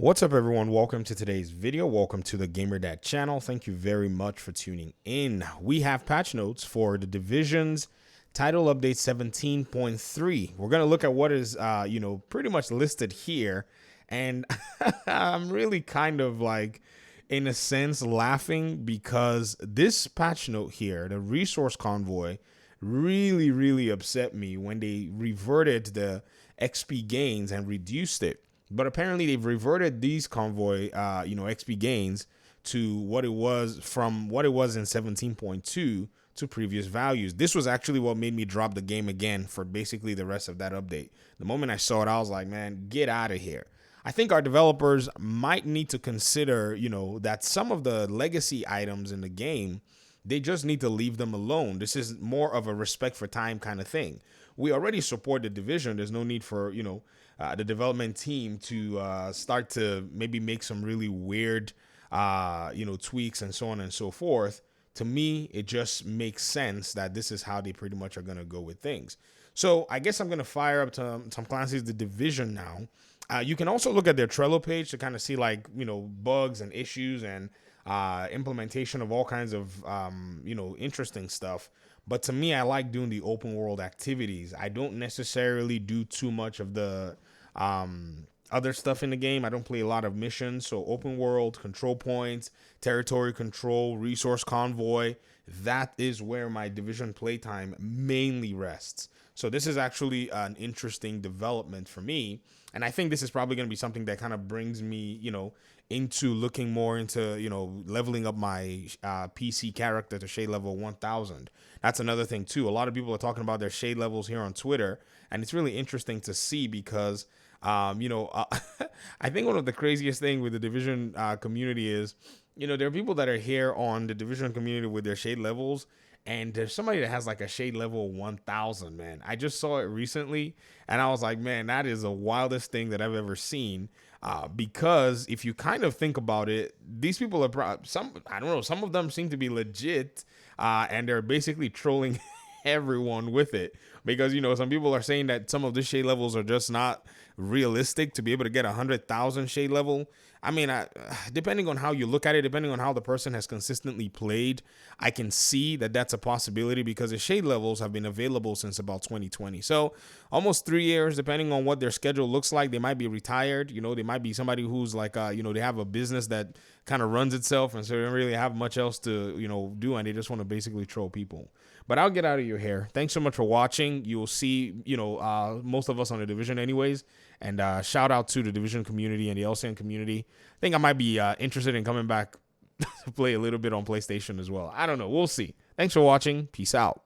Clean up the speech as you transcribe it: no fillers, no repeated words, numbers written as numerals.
What's up, everyone? Welcome to today's video. Welcome to the GamerDad channel. Thank you very much for tuning in. We have patch notes for the Division's title update 17.3. We're going to look at what is, pretty much listed here. And I'm really kind of like, in a sense, laughing because this patch note here, the resource convoy, really upset me when they reverted the XP gains and reduced it. But apparently they've reverted these convoy, XP gains to what it was in 17.2 to previous values. This was actually what made me drop the game again for basically the rest of that update. The moment I saw it, I was like, man, get out of here. I think our developers might need to consider, that some of the legacy items in the game, they just need to leave them alone. This is more of a respect for time kind of thing. We already support the Division. There's no need for, the development team to start to maybe make some really weird, tweaks and so on and so forth. To me, it just makes sense that this is how they pretty much are going to go with things. So I guess I'm going to fire up to Tom Clancy's The Division now. You can also look at their Trello page to kind of see bugs and issues and implementation of all kinds of, interesting stuff. But to me, I like doing the open world activities. I don't necessarily do too much of the other stuff in the game. I don't play a lot of missions. So open world, control points, territory control, resource convoy, that is where my Division playtime mainly rests. So this is actually an interesting development for me. And I think this is probably going to be something that kind of brings me, into looking more into, leveling up my PC character to shade level 1000. That's another thing too. A lot of people are talking about their shade levels here on Twitter, and it's really interesting to see because, I think one of the craziest thing with the Division community is, there are people that are here on the Division community with their shade levels, and there's somebody that has like a shade level 1000, man. I just saw it recently, and I was like, man, that is the wildest thing that I've ever seen. Because if you kind of think about it, these people are some of them seem to be legit, and they're basically trolling everyone with it. Because, some people are saying that some of the shade levels are just not realistic to be able to get 100,000 shade level. I mean, depending on how you look at it, depending on how the person has consistently played, I can see that that's a possibility because the shade levels have been available since about 2020. So almost 3 years, depending on what their schedule looks like. They might be retired. They might be somebody who's like, they have a business that kind of runs itself. And so they don't really have much else to, do. And they just want to basically troll people. But I'll get out of your hair. Thanks so much for watching. You'll see, most of us on the Division anyways. And shout out to the Division community and the LCN community. I think I might be interested in coming back to play a little bit on PlayStation as well. I don't know. We'll see. Thanks for watching. Peace out.